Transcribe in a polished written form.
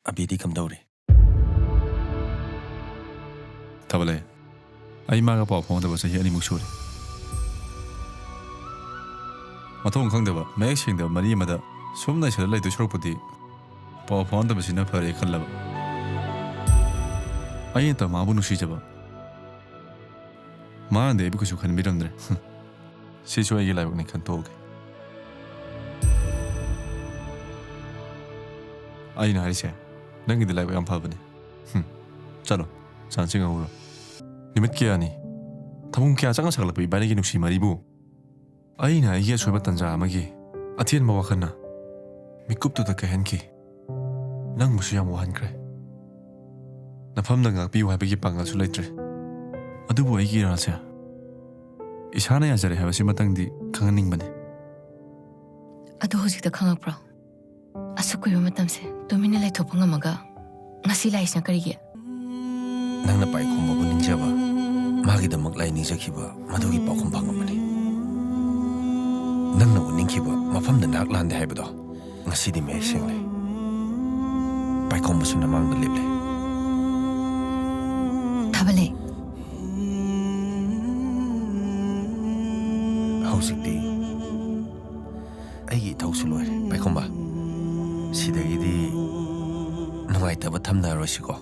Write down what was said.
ꯑꯕꯤꯗꯤ ꯀꯝꯗꯧꯔꯤ? ꯊꯕꯛ ꯂꯩ. ꯑꯩ ꯃꯥꯒ ꯄꯥꯎ ꯐꯥꯎꯅꯗꯕ ꯆꯍꯤ 2ꯃꯨꯛ ꯁꯨꯔꯦ. ꯃꯊꯣꯡ ꯈꯪꯗꯕ ꯃꯌꯦꯛ ꯁꯦꯡꯗꯕ ꯃꯔꯤ ꯑꯃꯗ ꯁꯨꯝ ꯅꯩꯁꯜꯂ ꯂꯩꯗꯣꯏ ꯁꯔꯨꯛꯄꯨꯗꯤ ꯄꯥꯎ ꯐꯥꯎꯅꯗꯕꯁꯤꯅ ꯐꯔꯦ ꯈꯜꯂꯕ. ꯑꯩꯅ ꯃꯥꯕꯨ ꯅꯨꯡꯁꯤꯖꯕ. ꯃꯥꯅꯗꯤ ꯑꯩꯕꯨ ꯀꯩꯁꯨ ꯈꯟꯕꯤꯔꯝꯗ꯭ꯔꯦ. ꯁꯤꯁꯨ ꯑꯩꯒꯤ ꯂꯥꯏꯕꯛꯅꯤ ꯈꯟꯇꯣꯛꯑꯒꯦ. ꯑꯩꯅ ꯍꯥꯏꯔꯤꯁꯦ ꯅꯪꯒꯤꯗꯤ ꯂꯥꯏꯕꯛ ꯌꯥꯝ ꯐꯕꯅꯤ. ꯆꯠꯂꯣ ꯆꯥꯟꯁꯤ ꯉꯧꯔꯣ. ꯅꯨꯃꯤꯠ ꯀꯌꯥꯅꯤ ꯊꯃꯣꯏ ꯀꯌꯥ ꯆꯪꯅ ꯁꯥꯒꯠꯂꯛꯄ ꯏꯕꯥꯅꯤꯒꯤ ꯅꯨꯡꯁꯤ ꯃꯔꯤꯕꯨ ꯑꯩꯅ ꯑꯩꯒꯤ ꯑꯁꯣꯏꯕ ꯇꯟꯖꯥ ꯑꯃꯒꯤ ꯑꯊꯦꯟꯕ ꯋꯥꯈꯜꯅ ꯃꯤꯀꯨꯞꯇꯨꯗ ꯀꯥꯏꯍꯟꯈꯤ. ꯅꯪꯕꯨꯁꯨ ꯌꯥꯝ ꯋꯥꯍꯟꯈ꯭ꯔꯦ. ꯅꯐꯝꯗ ꯉꯥꯛꯄꯤꯌꯨ ꯍꯥꯏꯕꯒꯤ ꯄꯥꯡꯒꯜꯁꯨ ꯂꯩꯇ꯭ꯔꯦ. ꯑꯗꯨꯕꯨ ꯑꯩꯒꯤ ꯏꯔꯥꯜꯁꯦ ꯏꯁꯥꯅ ꯌꯥꯖꯔꯦ ꯍꯥꯏꯕꯁꯤꯃꯇꯪꯗꯤ ꯈꯪꯍꯟꯅꯤꯡꯕꯅꯤ. ꯑꯗꯣ ꯍꯧꯖꯤꯛꯇ ꯈꯪꯉꯛꯄ꯭ꯔꯣ? ꯑꯁꯨꯛ ꯀꯨꯏꯕ ꯃꯇꯝꯁꯦ ꯇꯨꯃꯤꯟꯅ ꯂꯩꯊꯣꯛꯄ ꯉꯝꯃꯒ ꯉꯁꯤ ꯂꯥꯛꯏꯁꯤꯅ ꯀꯔꯤꯒꯤ? ꯅꯪꯅ ꯄꯥꯏꯈꯣꯝꯕꯕꯨ ꯅꯤꯡꯖꯕ, ꯃꯥꯒꯤꯗꯃꯛ ꯂꯥꯏ ꯅꯤꯡꯖꯈꯤꯕ ꯃꯗꯨꯒꯤ ꯄꯥꯎꯈꯨꯝ ꯐꯪꯉꯝꯕꯅꯤ. ꯅꯪꯅ ꯎꯅꯤꯡꯈꯤꯕ ꯃꯐꯝꯗ ꯅꯍꯥꯛ ꯂꯥꯟꯗꯦ ꯍꯥꯏꯕꯗꯣ ꯉꯁꯤꯗꯤ ꯃꯌꯦꯛ ꯁꯦꯡꯂꯦ. ꯄꯥꯏꯈꯣꯝꯕꯁꯨ ꯅꯃꯥꯡꯗ ꯂꯦꯞꯂꯦ. ꯊꯥꯕꯂꯩ, ꯍꯧꯖꯤꯛꯇꯤ ꯑꯩꯒꯤ ꯏꯊꯧꯁꯨ ꯂꯣꯏꯔꯦ. ꯄꯥꯏꯈꯣꯝꯕ, ꯁꯤꯗꯒꯤꯗꯤ ꯅꯨꯡꯉꯥꯏꯇꯕ ꯊꯝꯅꯔꯣꯏꯁꯤꯀꯣ?